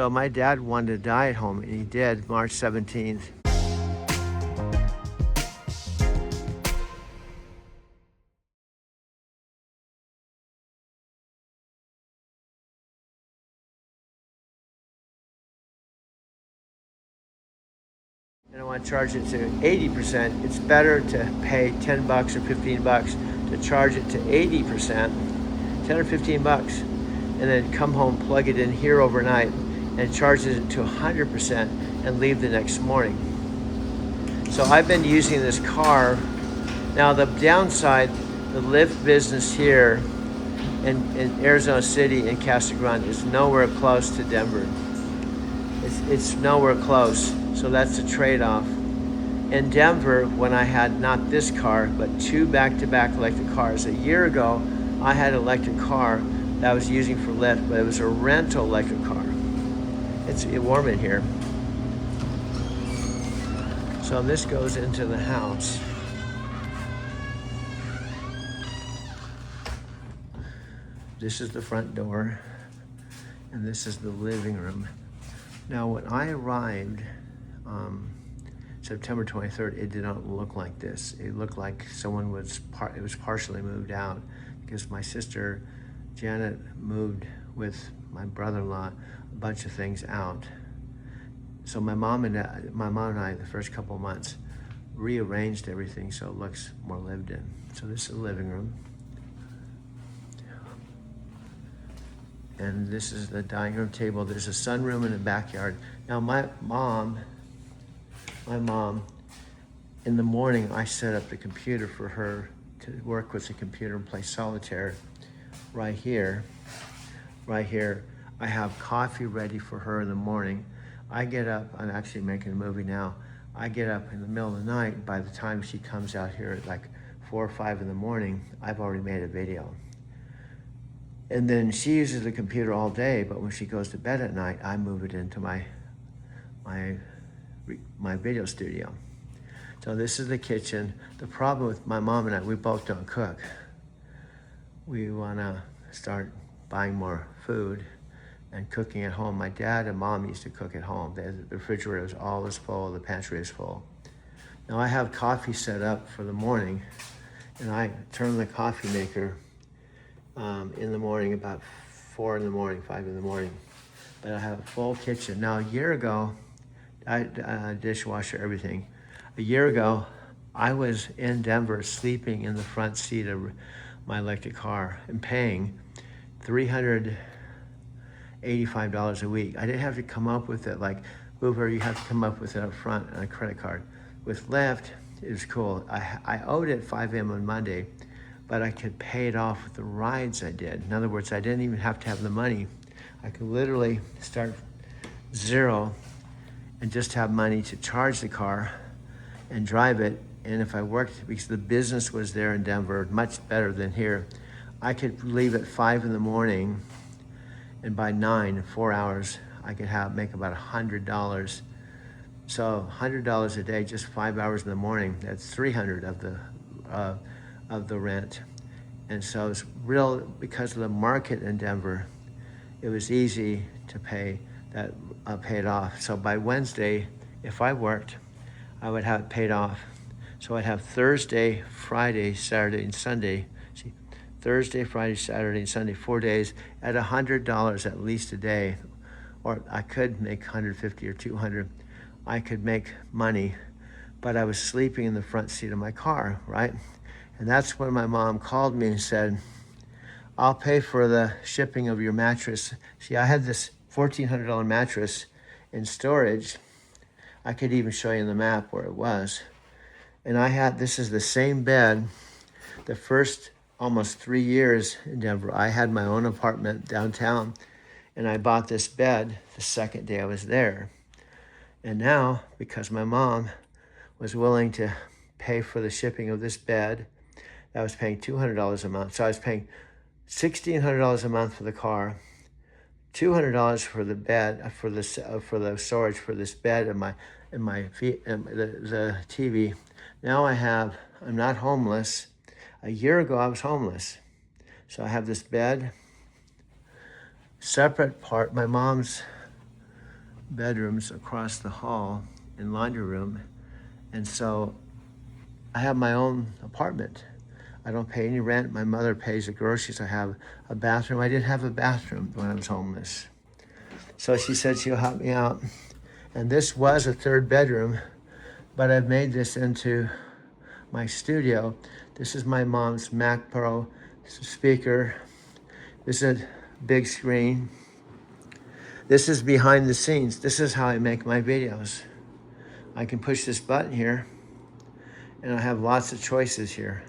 So my dad wanted to die at home, and he did, March 17th. And I want to charge it to 80%. It's better to pay 10 bucks or 15 bucks to charge it to 80%, 10 or 15 bucks, and then come home, plug it in here overnight, and charge it to 100% and leave the next morning. So I've been using this car. Now the downside, the Lyft business here in Arizona City and Casa Grande is nowhere close to Denver. It's nowhere close. So that's a trade-off. In Denver, when I had not this car, but two back-to-back electric cars. A year ago, I had an electric car that I was using for Lyft, but it was a rental electric car. It's warm in here. So this goes into the house. This is the front door, and this is the living room. Now, when I arrived, September 23rd, it did not look like this. It looked like someone it was partially moved out because my sister Janet moved with my brother-in-law a bunch of things out. So my mom and I, the first couple of months, rearranged everything so it looks more lived in. So this is the living room. And this is the dining room table. There's a sunroom in the backyard. Now my mom, in the morning, I set up the computer for her to work with the computer and play solitaire. Right here, I have coffee ready for her in the morning. I get up, I'm actually making a movie now. I get up in the middle of the night. By the time she comes out here at like 4 or 5 in the morning, I've already made a video. And then she uses the computer all day, but when she goes to bed at night, I move it into my video studio. So this is the kitchen. The problem with my mom and I, we both don't cook. We wanna start buying more food and cooking at home. My dad and mom used to cook at home. The refrigerator was always full, the pantry is full. Now I have coffee set up for the morning, and I turn the coffee maker in the morning, about 4 in the morning, 5 in the morning. But I have a full kitchen. Now, a year ago, dishwasher, everything. A year ago, I was in Denver sleeping in the front seat of my electric car and paying $385 a week. I didn't have to come up with it like Uber, you have to come up with it up front on a credit card. With Lyft, it was cool. I owed it 5 a.m. on Monday, but I could pay it off with the rides I did. In other words, I didn't even have to have the money. I could literally start zero and just have money to charge the car and drive it. And if I worked, because the business was there in Denver, much better than here, I could leave at 5 in the morning, and by 9, 4 hours, I could make about $100. So $100 a day, just 5 hours in the morning, that's $300 of the rent. And so it's real, because of the market in Denver, it was easy to pay it off. So by Wednesday, if I worked, I would have it paid off. So I'd have Thursday, Friday, Saturday, and Sunday. See, Thursday, Friday, Saturday, and Sunday, 4 days at $100 at least a day. Or I could make 150 or 200. I could make money, but I was sleeping in the front seat of my car, right? And that's when my mom called me and said, I'll pay for the shipping of your mattress. See, I had this $1,400 mattress in storage. I could even show you in the map where it was. And this is the same bed. The first almost 3 years in Denver, I had my own apartment downtown, and I bought this bed the second day I was there. And now, because my mom was willing to pay for the shipping of this bed, I was paying $200 a month. So I was paying $1,600 a month for the car, $200 for the bed, for the storage for this bed and the TV. Now I'm not homeless. A year ago I was homeless. So I have this bed, separate part. My mom's bedrooms across the hall and laundry room. And so I have my own apartment. I don't pay any rent. My mother pays the groceries. I have a bathroom. I didn't have a bathroom when I was homeless. So she said she'll help me out. And this was a third bedroom, but I've made this into my studio. This is my mom's Mac Pro speaker. This is a big screen. This is behind the scenes. This is how I make my videos. I can push this button here, and I have lots of choices here.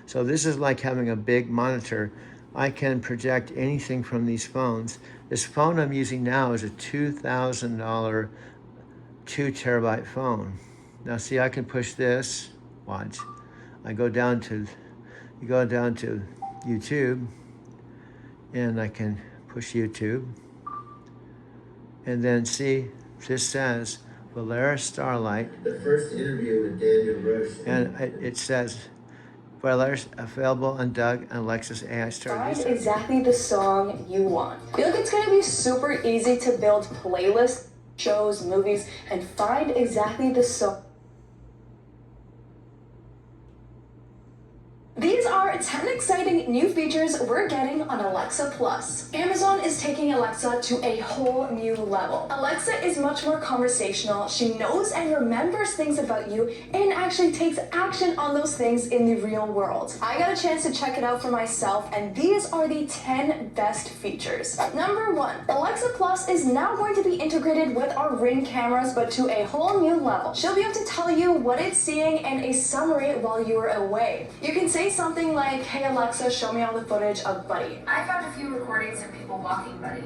So this is like having a big monitor. I can project anything from these phones. This phone I'm using now is a $2,000 2 terabyte phone. Now see, I can push this, watch. You go down to YouTube, and I can push YouTube. And then see, this says Valera Starlight. The first interview with Daniel Rush. And it says, Valera's available on Doug and Alexa's AI Star. Find exactly the song you want. Feel like it's gonna be super easy to build playlists, shows, movies, and find exactly the song. These are 10 exciting new features we're getting on Alexa Plus. Amazon is taking Alexa to a whole new level. Alexa is much more conversational. She knows and remembers things about you and actually takes action on those things in the real world. I got a chance to check it out for myself, and these are the 10 best features. Number 1, Alexa Plus is now going to be integrated with our Ring cameras, but to a whole new level. She'll be able to tell you what it's seeing and a summary while you are away. You can say something like, "Hey Alexa, show me all the footage of Buddy." I found a few recordings of people walking Buddy.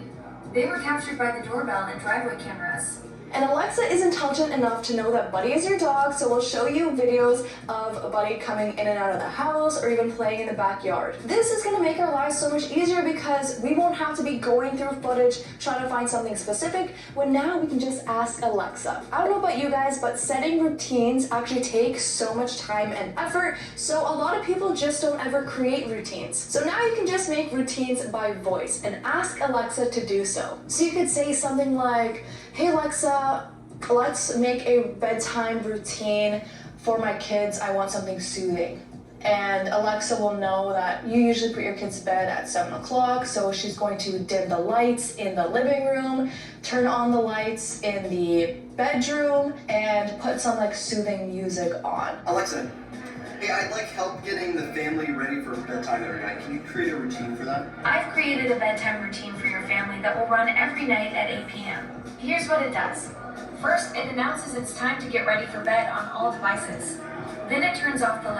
They were captured by the doorbell and driveway cameras. And Alexa is intelligent enough to know that Buddy is your dog, so we'll show you videos of Buddy coming in and out of the house or even playing in the backyard. This is gonna make our lives so much easier because we won't have to be going through footage trying to find something specific, when now we can just ask Alexa. I don't know about you guys, but setting routines actually takes so much time and effort, so a lot of people just don't ever create routines. So now you can just make routines by voice and ask Alexa to do so. So you could say something like, "Hey Alexa, let's make a bedtime routine for my kids. I want something soothing." And Alexa will know that you usually put your kids to bed at 7 o'clock, so she's going to dim the lights in the living room, turn on the lights in the bedroom, and put some like soothing music on. Alexa, hey, I'd like help getting the family ready for bedtime every night. Can you create a routine for that? I've created a bedtime routine for your family that will run every night at 8 p.m. Here's what it does. First, it announces it's time to get ready for bed on all devices. Then it turns off the light.